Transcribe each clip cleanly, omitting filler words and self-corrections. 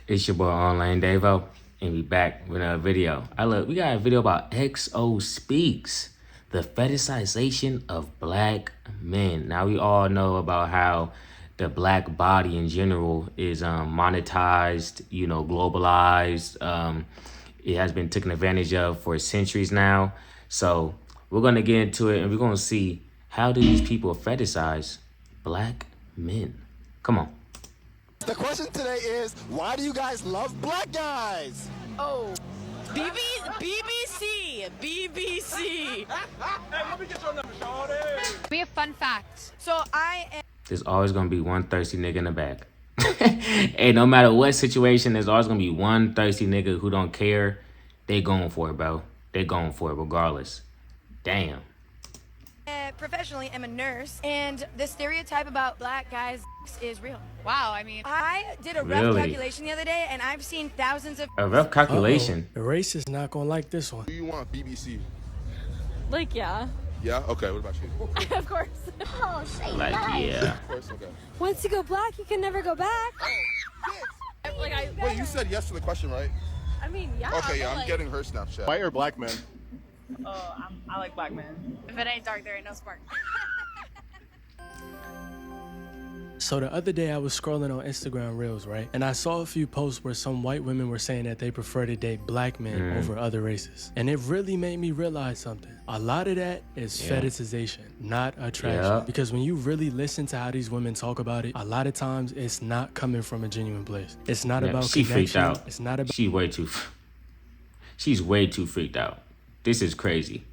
It's your boy Online Davo, and we back with another video. We got a video about XO Speaks, the fetishization of black men. Now we all know about how the black body in general is monetized, globalized. It has been taken advantage of for centuries now. So we're gonna get into it, and we're gonna see how do these people fetishize black men. Come on. The question today is, why do you guys love black guys? Oh, BBC. Hey, let me get your number, shawty. We have fun facts. So There's always gonna be one thirsty nigga in the back. Hey, no matter what situation, there's always gonna be one thirsty nigga who don't care. They going for it, bro. They going for it regardless. Damn. Professionally am a nurse, and the stereotype about black guys is real. Wow, I mean, I did a rough Really? calculation the other day, and I've seen thousands of... A rough calculation. The race is not gonna like this one. Do you want BBC? Like, yeah. Yeah? Okay, what about you? Of course. Oh, say Like, yeah. Of course, okay. Once you go black, you can never go back. Wait, you said yes to the question, right? I mean, yeah. Okay, yeah, but, I'm like, getting her Snapchat. White or black men? Oh, I like black men. if it ain't dark, there ain't no spark. So the other day I was scrolling on Instagram Reels, right? And I saw a few posts where some white women were saying that they prefer to date black men over other races. And it really made me realize something. A lot of that is fetishization, not attraction. Yeah. Because when you really listen to how these women talk about it, a lot of times it's not coming from a genuine place. It's not about She freaked connection. out. It's not about She's way too freaked out. This is crazy.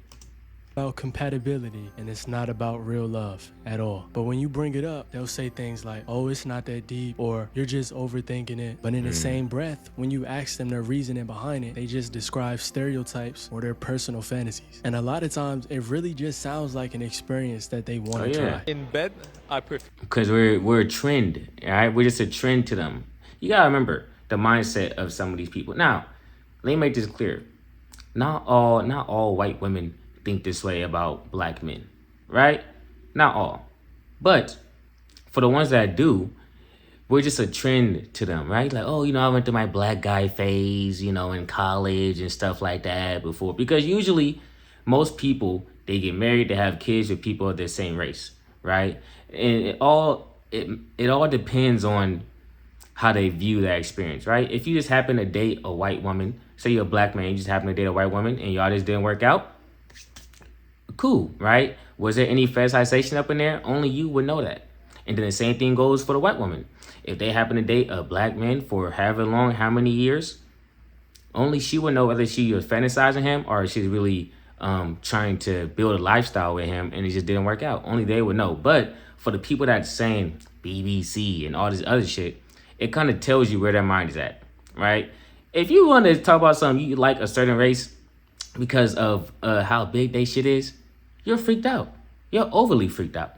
compatibility, and it's not about real love at all. But when you bring it up, they'll say things like, oh, it's not that deep, or you're just overthinking it. But in the same breath, when you ask them their reasoning behind it, they just describe stereotypes or their personal fantasies. And a lot of times it really just sounds like an experience that they want to try. In bed, I prefer. Because we're a trend, all right? We're just a trend to them. You gotta remember the mindset of some of these people. Now, let me make this clear. Not all white women think this way about black men, right? Not all. But for the ones that do, we're just a trend to them, right? Like, oh, I went through my black guy phase, in college and stuff like that before. Because usually most people, they get married, they have kids with people of their same race, right? And it all depends on how they view that experience, right? If you just happen to date a white woman, say you're a black man, you just happen to date a white woman and y'all just didn't work out, cool, right? Was there any fetishization up in there? Only you would know that. And then the same thing goes for the white woman. If they happen to date a black man for however long, how many years, only she would know whether she was fantasizing him or she's really trying to build a lifestyle with him and it just didn't work out. Only they would know. But for the people that's saying BBC and all this other shit, it kind of tells you where their mind is at, right? If you want to talk about something, you like a certain race because of how big they shit is, you're freaked out. You're overly freaked out,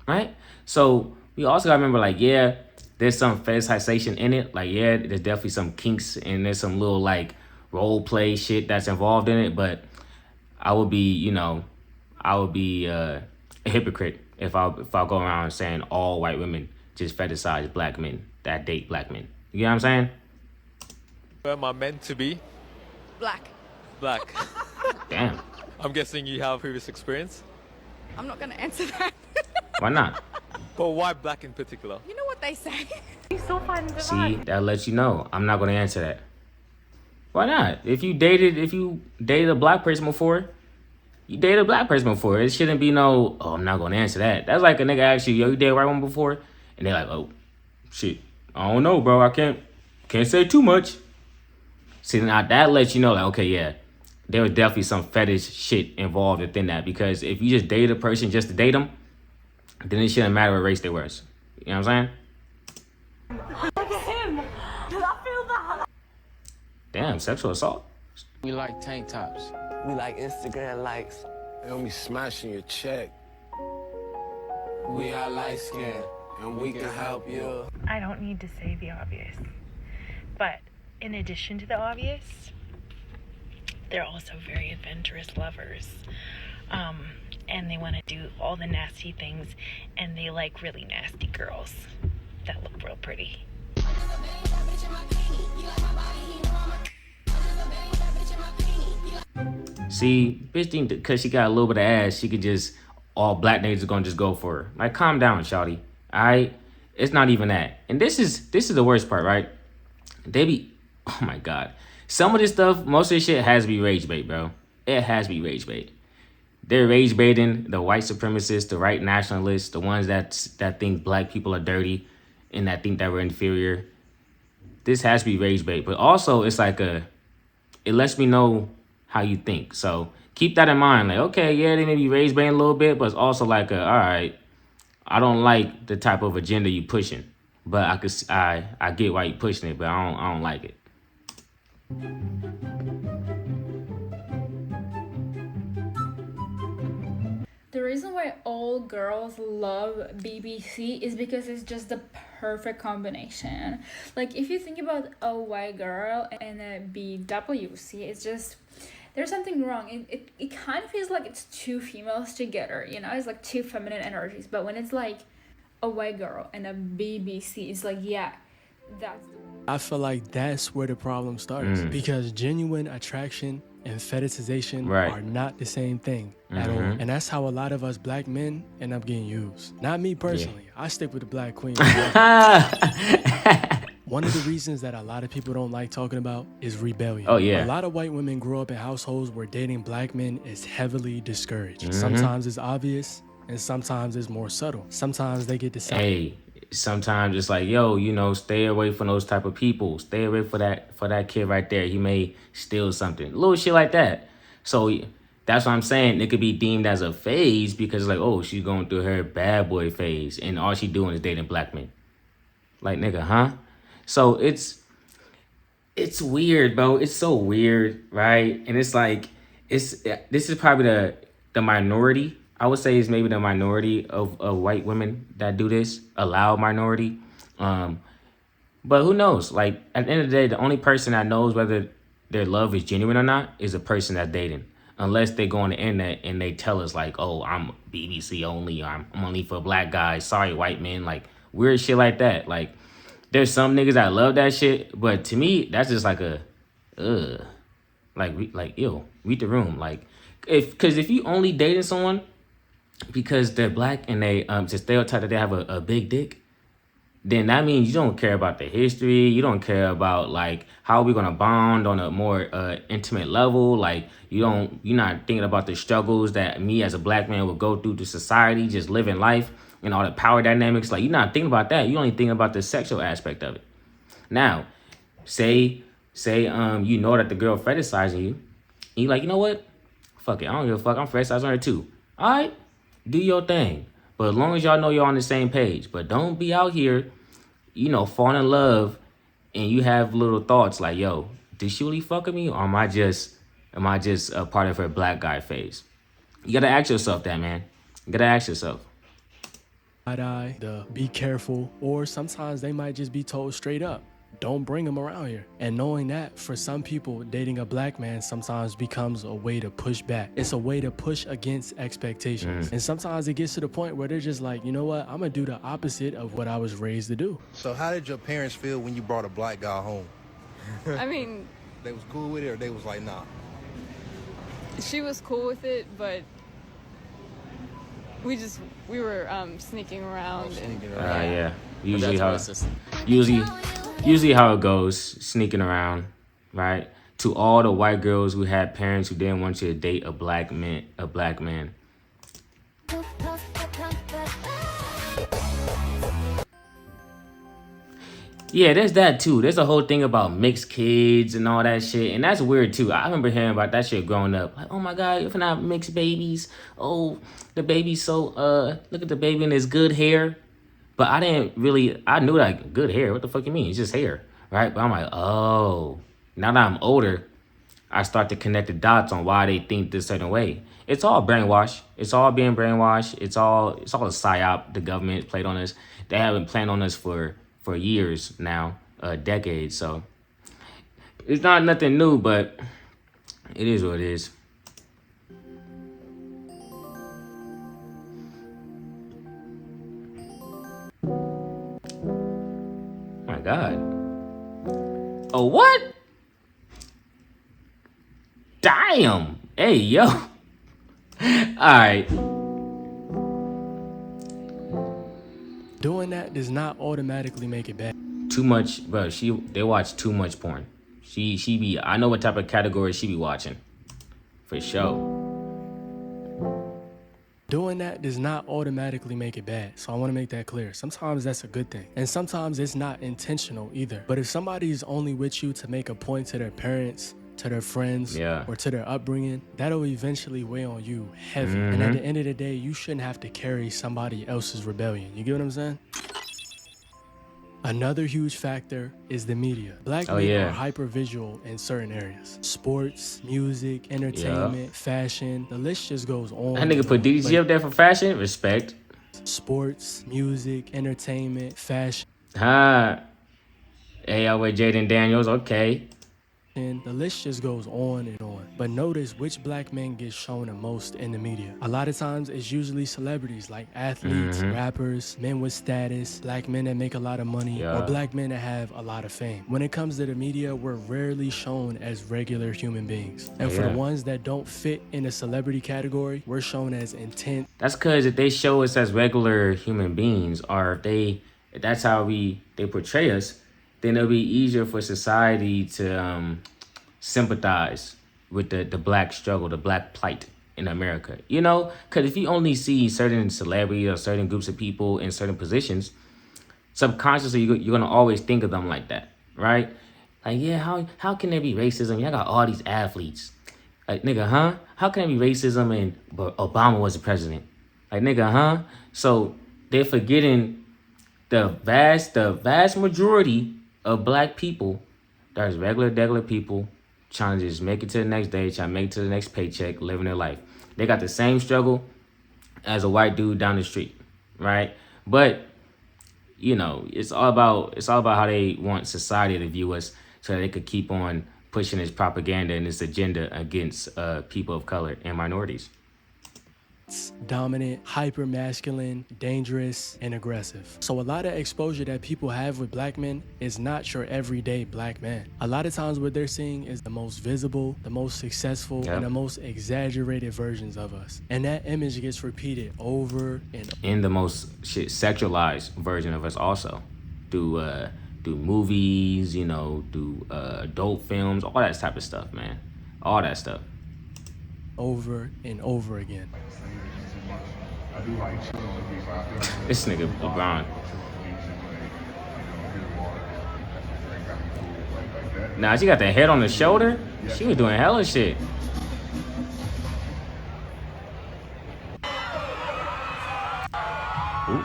right? So we also gotta remember, like, yeah, there's some fetishization in it. Like, yeah, there's definitely some kinks and there's some little like role play shit that's involved in it. But I would be a hypocrite if I go around saying all white women just fetishize black men that date black men. You know what I'm saying? Where am I meant to be? Black. Black. Damn. I'm guessing you have previous experience. I'm not gonna answer that. Why not? But why black in particular? You know what they say? See, that lets you know. I'm not gonna answer that. Why not? If you dated a black person before, you dated a black person before. It shouldn't be no, oh, I'm not gonna answer that. That's like a nigga ask you, yo, you dated a white woman before? And they're like, oh, shit, I don't know, bro. I can't say too much. See, now that lets you know, like, okay, yeah, there was definitely some fetish shit involved within that. Because if you just date a person just to date them, then it shouldn't matter what race they were. You know what I'm saying? Look at him. Did I feel that? Damn, sexual assault. We like tank tops. We like Instagram likes. And we smashing your check. We are light skinned and we can help you. I don't need to say the obvious, but in addition to the obvious, they're also very adventurous lovers. And they want to do all the nasty things, and they like really nasty girls that look real pretty. See, bitch think because she got a little bit of ass, she could just, all black niggas are gonna just go for her. Like, calm down, shawty. Alright? It's not even that. And this is the worst part, right? They be, oh my god. Some of this stuff, most of this shit has to be rage bait, bro. It has to be rage bait. They're rage baiting the white supremacists, the white nationalists, the ones that think black people are dirty and that think that we're inferior. This has to be rage bait. But also, it's like it lets me know how you think. So keep that in mind. Like, okay, yeah, they may be rage baiting a little bit, but it's also like all right, I don't like the type of agenda you pushing. But I get why you pushing it, but I don't like it. The reason why all girls love BBC is because it's just the perfect combination. Like, if you think about a white girl and a BWC, it's just, there's something wrong. It kind of feels like it's two females together, you know? It's like two feminine energies. But when it's like a white girl and a BBC, it's like, yeah, that's the one. I feel like that's where the problem starts. Because genuine attraction and fetishization are not the same thing at all. And that's how a lot of us black men end up getting used. Not me personally. Yeah. I stick with the black queen. One of the reasons that a lot of people don't like talking about is rebellion. Oh, yeah. A lot of white women grow up in households where dating black men is heavily discouraged. Sometimes it's obvious, and sometimes it's more subtle. Sometimes they get decided. Hey, sometimes it's like, yo, you know, stay away from those type of people. Stay away for that kid right there. He may steal something. Little shit like that. So that's what I'm saying. It could be deemed as a phase because like, oh, she's going through her bad boy phase and all she doing is dating black men. Like, nigga, huh? So it's weird, bro. It's so weird, right? And it's like, this is probably the minority. I would say it's maybe the minority of white women that do this, a loud minority. But who knows? Like, at the end of the day, the only person that knows whether their love is genuine or not is a person that's dating. Unless they go on the internet and they tell us like, oh, I'm BBC only, or I'm only for black guys. Sorry, white men. Like, weird shit like that. Like, there's some niggas that love that shit. But to me, that's just like like, ew, read the room. Like, because if you only dating someone because they're black and they to stereotype that they have a big dick, then that means you don't care about the history. You don't care about like how we gonna bond on a more intimate level. Like you're not thinking about the struggles that me as a black man would go through to society, just living life and all the power dynamics. Like you're not thinking about that. You only thinking about the sexual aspect of it. Now, say you know that the girl fetishizing you, and you like, you know what? Fuck it, I don't give a fuck. I'm fetishizing her too. All right. Do your thing. But as long as y'all know you're on the same page. But don't be out here, you know, falling in love and you have little thoughts like, yo, did she really fuck with me? Or am I just a part of her black guy phase? You gotta ask yourself that, man. You gotta ask yourself. The be careful, or sometimes they might just be told straight up, don't bring them around here. And knowing that, for some people, dating a black man sometimes becomes a way to push back. It's a way to push against expectations. And sometimes it gets to the point where they're just like, you know what? I'm gonna do the opposite of what I was raised to do. So how did your parents feel when you brought a black guy home? I mean, They was cool with it, or they was like, nah? she was cool with it, but we were sneaking around. Yeah. Usually how it goes, sneaking around, right? To all the white girls who had parents who didn't want you to date a black man. Yeah, there's that too. There's a whole thing about mixed kids and all that shit. And that's weird too. I remember hearing about that shit growing up. Like, oh my God, if not mixed babies. Oh, the baby's so, look at the baby and his good hair. But I knew like good hair. What the fuck you mean? It's just hair, right? But I'm like, oh, now that I'm older, I start to connect the dots on why they think this certain way. It's all brainwash. It's all being brainwashed. It's all a psyop. The government played on us. They have been playing on us for years now, decades. So it's not nothing new, but it is what it is. My God. Oh, what? Damn. Hey, yo. All right. Doing that does not automatically make it bad. Too much, bro. They watch too much porn. She be. I know what type of category she be watching, for sure. Doing that does not automatically make it bad. So I want to make that clear. Sometimes that's a good thing. And sometimes it's not intentional either. But if somebody's only with you to make a point to their parents, to their friends, or to their upbringing, that'll eventually weigh on you heavy. And at the end of the day, you shouldn't have to carry somebody else's rebellion. You get what I'm saying? Another huge factor is the media. Black men are hyper-visual in certain areas. Sports, music, entertainment, fashion, the list just goes on. That nigga put DDG up there for fashion? Respect. Sports, music, entertainment, fashion. Hey, I with Jaden Daniels, okay. And the list just goes on and on. But notice which black men get shown the most in the media. A lot of times it's usually celebrities like athletes, rappers, men with status, black men that make a lot of money, or black men that have a lot of fame. When it comes to the media, we're rarely shown as regular human beings. And for the ones that don't fit in the celebrity category, we're shown as intense. That's because if they show us as regular human beings, or if that's how they portray us, then it'll be easier for society to sympathize with the black struggle, the black plight in America. You know, because if you only see certain celebrities or certain groups of people in certain positions, subconsciously you're going to always think of them like that, right? Like, yeah, how can there be racism? Y'all got all these athletes. Like, nigga, huh? How can there be racism and Obama was the president? Like, nigga, huh? So they're forgetting the vast majority of black people, there's regular people trying to just make it to the next day, trying to make it to the next paycheck, living their life. They got the same struggle as a white dude down the street, right? But you know, it's all about how they want society to view us, so that they could keep on pushing this propaganda and this agenda against people of color and minorities. Dominant, hyper masculine, dangerous, and aggressive. So a lot of exposure that people have with black men is not your everyday black man. A lot of times what they're seeing is the most visible, the most successful, and the most exaggerated versions of us. And that image gets repeated over and over. And the most sexualized version of us also. Through movies, you know, through adult films, all that type of stuff, man. All that stuff. Over and over again. This nigga LeBron. Nah, she got the head on the shoulder. She was doing hella shit. Ooh.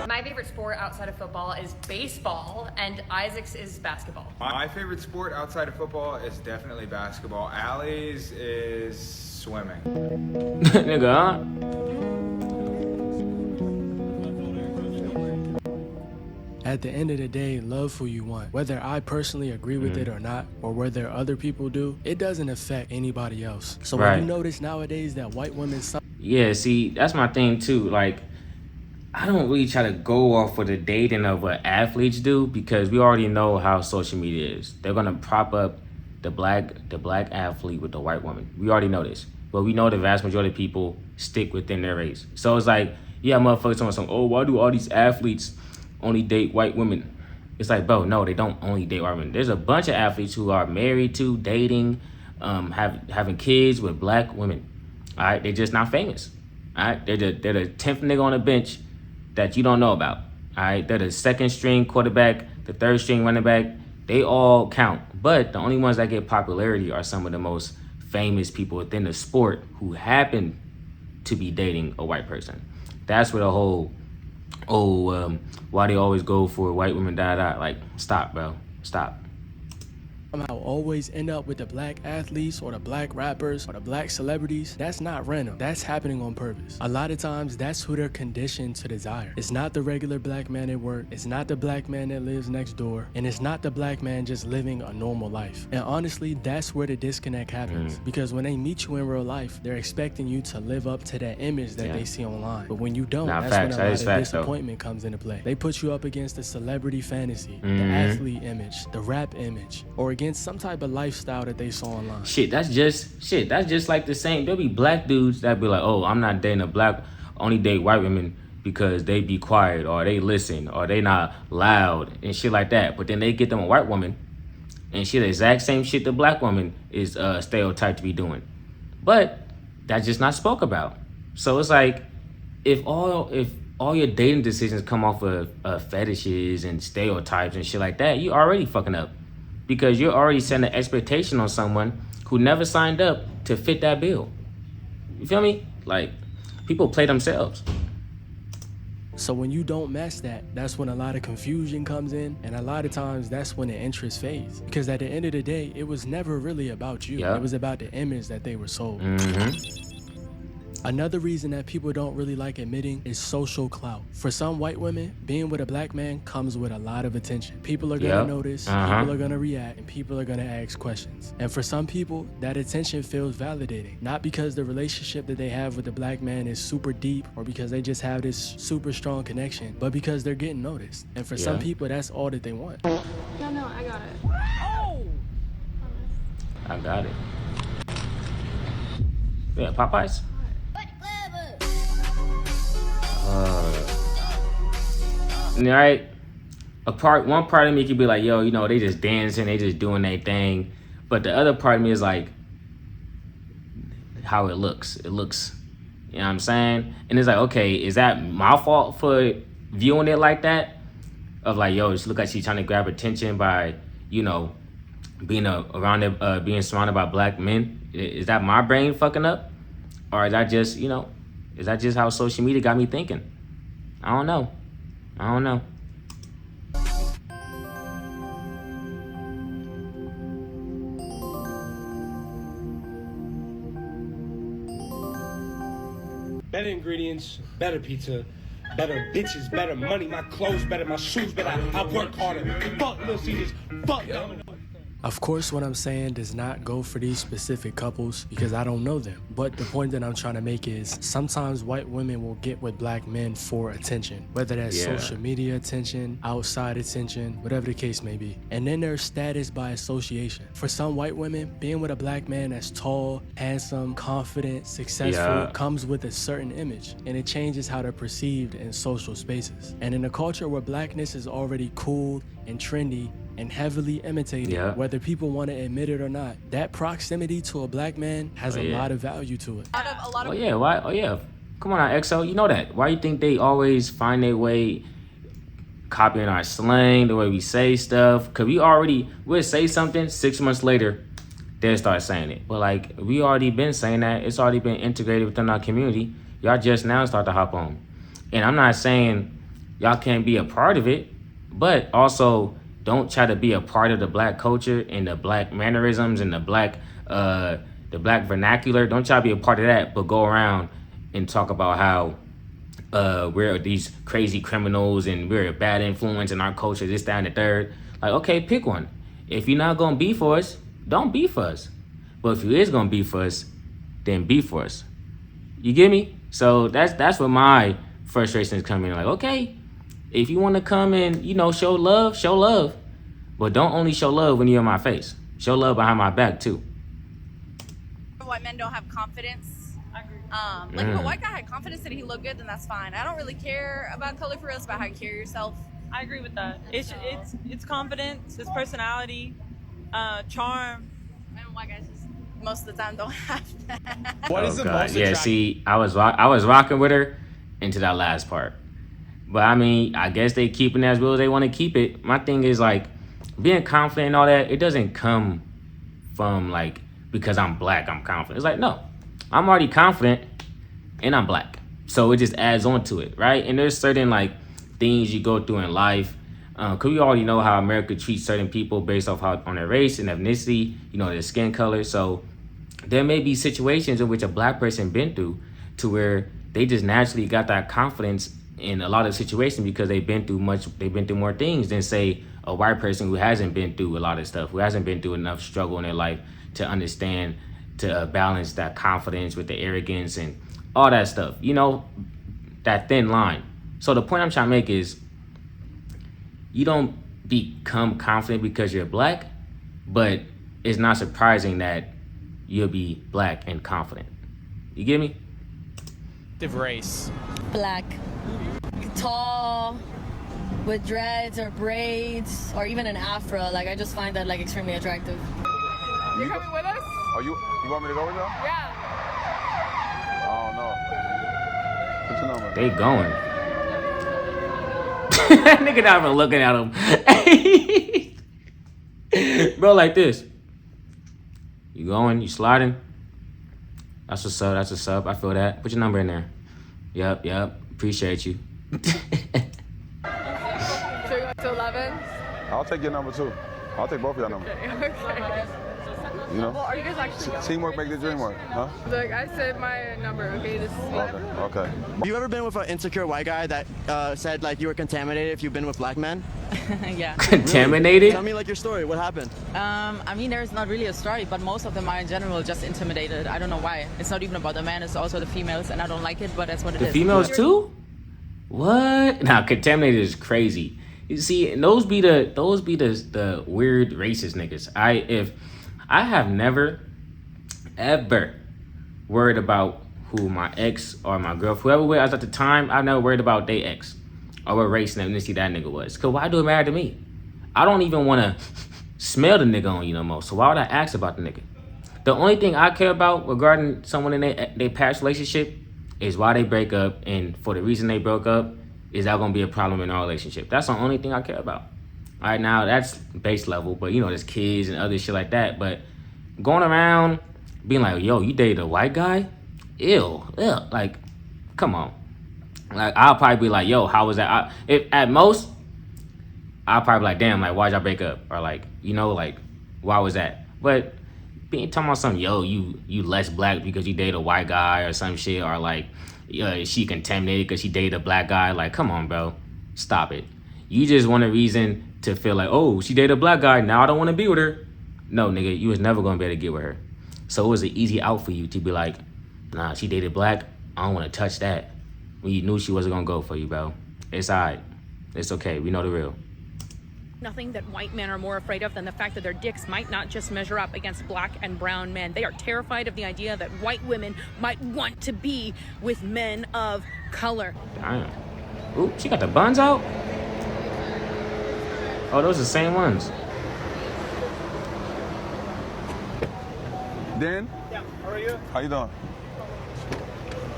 My favorite sport outside of football is baseball, and Isaac's is basketball. My favorite sport outside of football is definitely basketball. Allie's is swimming. Nigga, huh? At the end of the day, love who you want. Whether I personally agree with it or not, or whether other people do, it doesn't affect anybody else. So when you notice nowadays that white women... Yeah, see, that's my thing too. Like, I don't really try to go off with the dating of what athletes do, because we already know how social media is. They're gonna prop up the black athlete with the white woman. We already know this, but we know the vast majority of people stick within their race. So it's like, yeah, motherfuckers talking some, oh, why do all these athletes only date white women? It's like, bro, no, they don't only date white women. There's a bunch of athletes who are married to, dating, having kids with black women. All right, they're just not famous. All right, they're the 10th nigga on the bench that you don't know about. All right, they're the second string quarterback, the third string running back. They all count, but the only ones that get popularity are some of the most famous people within the sport who happen to be dating a white person. That's where the whole, why they always go for white women, like, stop, bro, stop. somehow always end up with the black athletes or the black rappers or the black celebrities, that's not random. That's happening on purpose. A lot of times, that's who they're conditioned to desire. It's not the regular black man at work. It's not the black man that lives next door. And it's not the black man just living a normal life. And honestly, that's where the disconnect happens. Because when they meet you in real life, they're expecting you to live up to that image that they see online. But when you don't, that's when a lot of disappointment comes into play. They put you up against the celebrity fantasy, the athlete image, the rap image, or against some type of lifestyle that they saw online. That's just like the same. There'll be black dudes that be like, oh, I'm not dating a black, only date white women because they be quiet or they listen or they not loud and shit like that. But then they get them a white woman and shit, the exact same shit the black woman is stereotyped to be doing. But that's just not spoke about. So it's like, if all your dating decisions come off of fetishes and stereotypes and shit like that, you already fucking up. Because you're already setting an expectation on someone who never signed up to fit that bill. You feel me? Like, people play themselves. So when you don't match that, that's when a lot of confusion comes in, and a lot of times that's when the interest fades. Because at the end of the day, it was never really about you. It was about the image that they were sold. Another reason that people don't really like admitting is social clout. For some white women, being with a black man comes with a lot of attention. People are gonna notice, people are gonna react, and people are gonna ask questions. And for some people, that attention feels validating. Not because the relationship that they have with the black man is super deep or because they just have this super strong connection, but because they're getting noticed. And for some people, that's all that they want. No, I got it. Oh! I got it. Yeah, Popeyes. Right? One part of me could be like, yo, you know, they just dancing, they just doing their thing. But the other part of me is like, how it looks. It looks, you know what I'm saying? And it's like, okay, is that my fault for viewing it like that? Of like, yo, just look like she's trying to grab attention by, you know, being being surrounded by black men. Is that my brain fucking up? Or is that just, you know, is that just how social media got me thinking? I don't know. Better ingredients, better pizza, better bitches, better money, my clothes better, my shoes better, I work harder. Fuck Little Caesars, fuck them. Of course, what I'm saying does not go for these specific couples because I don't know them. But the point that I'm trying to make is sometimes white women will get with black men for attention, whether that's social media attention, outside attention, whatever the case may be. And then there's status by association. For some white women, being with a black man that's tall, handsome, confident, successful comes with a certain image, and it changes how they're perceived in social spaces. And in a culture where blackness is already cool and trendy, and heavily imitated, whether people want to admit it or not, that proximity to a black man has a lot of value to it. Why? Come on now, XO, you know that. Why you think they always find their way copying our slang, the way we say stuff? Because we'll say something, 6 months later, they'll start saying it. But like, we already been saying that. It's already been integrated within our community. Y'all just now start to hop on. And I'm not saying y'all can't be a part of it, but also, don't try to be a part of the black culture and the black mannerisms and the black vernacular. Don't try to be a part of that, but go around and talk about how we're these crazy criminals and we're a bad influence in our culture, this, that, and the third. Like, okay, pick one. If you're not gonna be for us, don't be for us. But if you is gonna be for us, then be for us. You get me? So that's where my frustration is coming. Like, okay, if you want to come and, you know, show love. But don't only show love when you're in my face. Show love behind my back, too. White men don't have confidence. I agree. Like, if a white guy had confidence that he looked good, then that's fine. I don't really care about color for real. It's about how you carry yourself. I agree with that. It's confidence, it's personality, charm. And white guys just most of the time don't have that. What is the most attractive? See, I was rocking with her into that last part. But I mean, I guess they keeping it as well as they want to keep it. My thing is like, being confident and all that, it doesn't come from like, because I'm black, I'm confident. It's like, no, I'm already confident and I'm black. So it just adds on to it, right? And there's certain like things you go through in life Because we already know how America treats certain people based off on their race and ethnicity, their skin color. So there may be situations in which a black person been through to where they just naturally got that confidence in a lot of situations because they've been through more things than say a white person who hasn't been through a lot of stuff, who hasn't been through enough struggle in their life to understand, to balance that confidence with the arrogance and all that stuff, that thin line. So the point I'm trying to make is you don't become confident because you're black, but it's not surprising that you'll be black and confident. You get me? Race. Black. Tall, with dreads or braids, or even an afro. Like, I just find that, like, extremely attractive. You coming with us? Oh, you want me to go with y'all? Yeah. I don't know. What's your number? They going. That nigga not even looking at him. Bro, like this. You going, you sliding. That's what's up, that's what's up. I feel that. Put your number in there. Yep. Appreciate you. Should we go to 11? I'll take your number too. I'll take both of your numbers. Okay. Well, are you guys actually teamwork make the dream work, huh? Look, I said my number, okay? This is Okay. Have you ever been with an insecure white guy that said like you were contaminated if you've been with black men? Yeah. Contaminated? Really? Tell me like your story. What happened? I mean, there's not really a story, but most of them are in general just intimidated. I don't know why. It's not even about the men, it's also the females, and I don't like it, but that's what it is. The females too? What? Nah, contaminated is crazy. You see, those be the weird racist niggas. I have never, ever worried about who my ex or my girlfriend, whoever I was at the time, I never worried about their ex or what race and ethnicity that nigga was. Because why do it matter to me? I don't even want to smell the nigga on you no more. So why would I ask about the nigga? The only thing I care about regarding someone in their past relationship is why they break up, and for the reason they broke up, is that going to be a problem in our relationship? That's the only thing I care about. All right, now that's base level, but there's kids and other shit like that. But going around being like, yo, you dated a white guy? Ew. Like, come on. Like, I'll probably be like, yo, how was that? If at most, I'll probably be like, damn, like, why'd y'all break up? Or like, like, why was that? But being talking about something, yo, you less black because you dated a white guy or some shit, or like, she contaminated because she dated a black guy. Like, come on, bro. Stop it. You just want a reason to feel like, oh, she dated a black guy, now I don't want to be with her. No, nigga, you was never going to be able to get with her. So it was an easy out for you to be like, nah, she dated black, I don't want to touch that. When you knew she wasn't going to go for you, bro. It's all right. It's okay. We know the real. Nothing that white men are more afraid of than the fact that their dicks might not just measure up against black and brown men. They are terrified of the idea that white women might want to be with men of color. Damn. Ooh, she got the buns out? Oh, those are the same ones. Dan? Yeah, how are you? How you doing?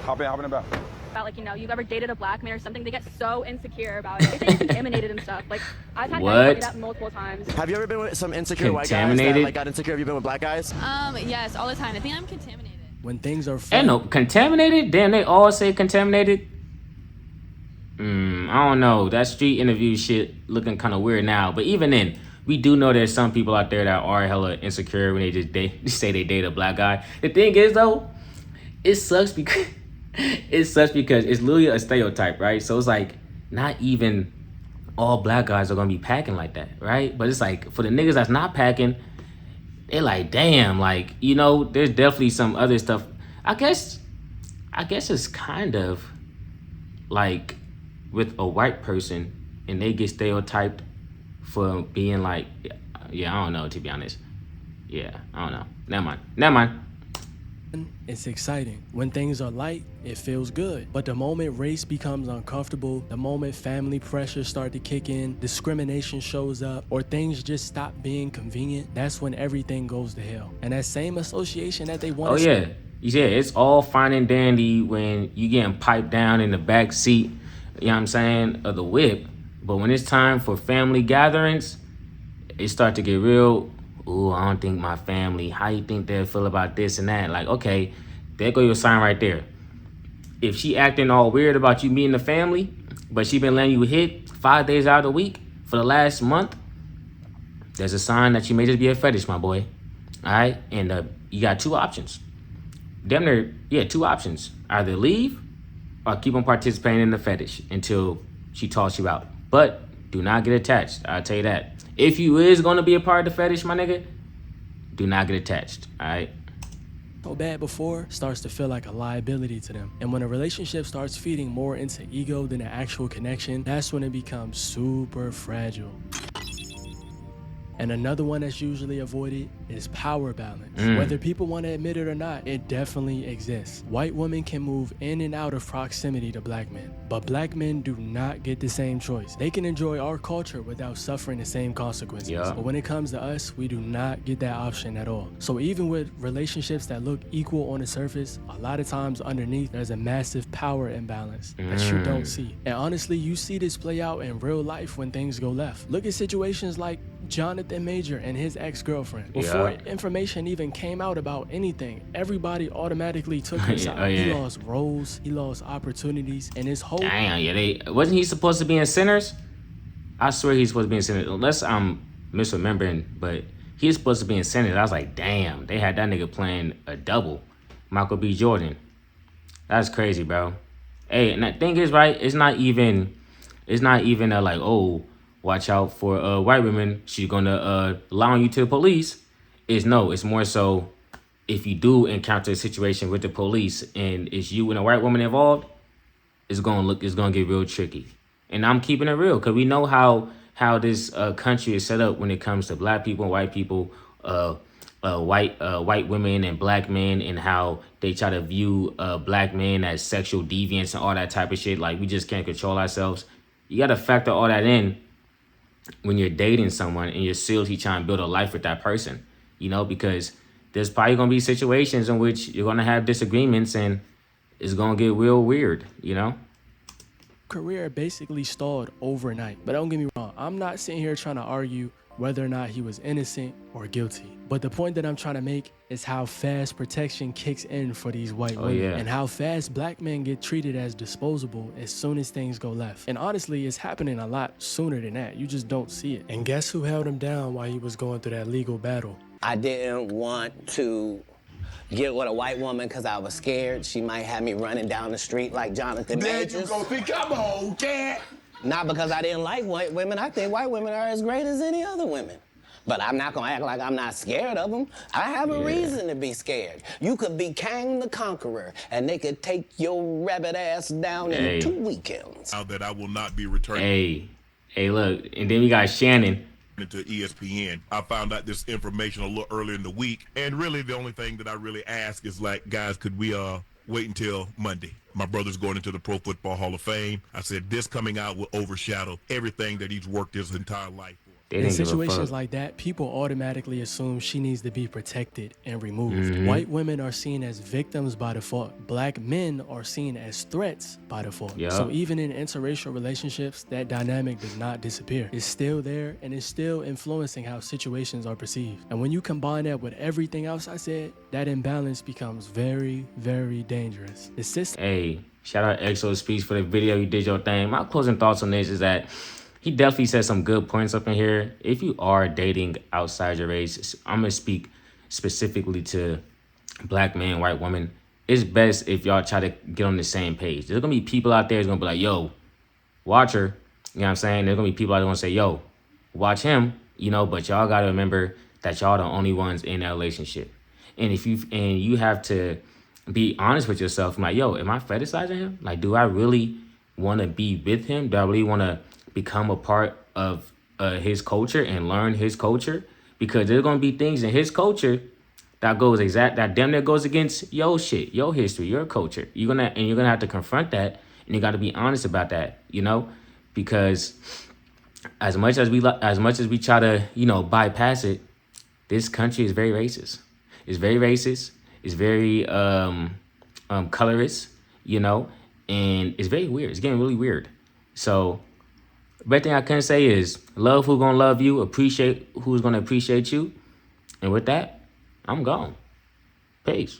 Hop in the back. About you've ever dated a black man or something, they get so insecure about it. They get contaminated and stuff. Like, I've had guys tell me that multiple times. Have you ever been with some insecure white guys that got insecure? Have you been with black guys? Yes, all the time. I think I'm contaminated. When things are fun. No, contaminated? Damn, they all say contaminated? I don't know. That street interview shit looking kind of weird now. But even then, we do know there's some people out there that are hella insecure when they say they date a black guy. The thing is, though, it sucks because it's literally a stereotype, right? So it's like not even all black guys are gonna be packing like that, right? But it's like for the niggas that's not packing, they're like, damn, like, there's definitely some other stuff. I guess it's kind of like with a white person and they get stereotyped for being like, yeah, I don't know, to be honest. Yeah, I don't know. Never mind. It's exciting. When things are light, it feels good. But the moment race becomes uncomfortable, the moment family pressures start to kick in, discrimination shows up, or things just stop being convenient, that's when everything goes to hell. And that same association that they want. Oh yeah. Yeah, it's all fine and dandy when you getting piped down in the back seat, you know what I'm saying, of the whip. But when it's time for family gatherings, it start to get real. Ooh, I don't think my family, how you think they'll feel about this and that? Like, okay, there go your sign right there. If she acting all weird about you meeting the family, but she been letting you hit 5 days out of the week for the last month, there's a sign that you may just be a fetish, my boy. All right? And you got two options. Damn near, yeah, two options. Either leave or keep on participating in the fetish until she toss you out. But do not get attached. I'll tell you that. If you is going to be a part of the fetish, my nigga, do not get attached. All right? So bad before starts to feel like a liability to them. And when a relationship starts feeding more into ego than an actual connection, that's when it becomes super fragile. And another one that's usually avoided is power balance. Whether people want to admit it or not, it definitely exists. White women can move in and out of proximity to black men, but black men do not get the same choice. They can enjoy our culture without suffering the same consequences. Yeah. But when it comes to us, we do not get that option at all. So even with relationships that look equal on the surface, a lot of times underneath, there's a massive power imbalance that you don't see. And honestly, you see this play out in real life when things go left. Look at situations like Jonathan Major and his ex-girlfriend. Before information even came out about anything, everybody automatically took his side. He lost roles, he lost opportunities, and his whole... Damn, yeah, wasn't he supposed to be in Sinners? I swear he's supposed to be in Sinners. Unless I'm misremembering, but he's supposed to be in Sinners. I was like, damn, they had that nigga playing a double. Michael B. Jordan. That's crazy, bro. Hey, and the thing is, right, it's not even like, oh, watch out for white women, she's gonna lie on you to the police. It's more so if you do encounter a situation with the police and it's you and a white woman involved, it's gonna get real tricky. And I'm keeping it real because we know how this country is set up when it comes to black people and white people, white women and black men, and how they try to view black men as sexual deviants and all that type of shit. Like, we just can't control ourselves. You gotta factor all that in when you're dating someone and you're seriously trying to build a life with that person, you know, because there's probably going to be situations in which you're going to have disagreements and it's going to get real weird, you know? Career basically stalled overnight. But don't get me wrong, I'm not sitting here trying to argue whether or not he was innocent or guilty. But the point that I'm trying to make is how fast protection kicks in for these white women, and how fast black men get treated as disposable as soon as things go left. And honestly, it's happening a lot sooner than that. You just don't see it. And guess who held him down while he was going through that legal battle? I didn't want to get with a white woman because I was scared she might have me running down the street like Jonathan Majors. There you go, think I'm old, cat. Not because I didn't like white women. I think white women are as great as any other women. But I'm not gonna act like I'm not scared of them. I have a reason to be scared. You could be Kang the Conqueror, and they could take your rabbit ass down in 2 weekends. Now that I will not be returning. Hey, look, and then we got Shannon. To ESPN. I found out this information a little earlier in the week, and really the only thing that I really ask is, like, guys, could we wait until Monday? My brother's going into the Pro Football Hall of Fame. I said this coming out will overshadow everything that he's worked his entire life for. In situations like that, people automatically assume she needs to be protected and removed. White women are seen as victims by default. Black men are seen as threats by default. So even in interracial relationships, that dynamic does not disappear. It's still there, and it's still influencing how situations are perceived. And when you combine that with everything else I said, that imbalance becomes very, very dangerous. The system. Hey, shout out Exo Speech for the video. You did your thing. My closing thoughts on this is that he definitely said some good points up in here. If you are dating outside your race, I'm going to speak specifically to black men, white women. It's best if y'all try to get on the same page. There's going to be people out there who's going to be like, yo, watch her. You know what I'm saying? There's going to be people out there going to say, yo, watch him. You know, but y'all got to remember that y'all the only ones in that relationship. And you have to be honest with yourself. I'm like, yo, am I fetishizing him? Like, do I really want to be with him? Do I really want to become a part of his culture and learn his culture? Because there's gonna be things in his culture that damn near goes against your shit, your history, your culture. You're gonna have to confront that, and you got to be honest about that, you know, because as much as we try to, you know, bypass it, this country is very racist. It's very racist. It's very colorist, you know, and it's very weird. It's getting really weird. So the best thing I can say is love who's gonna love you, appreciate who's gonna appreciate you. And with that, I'm gone. Peace.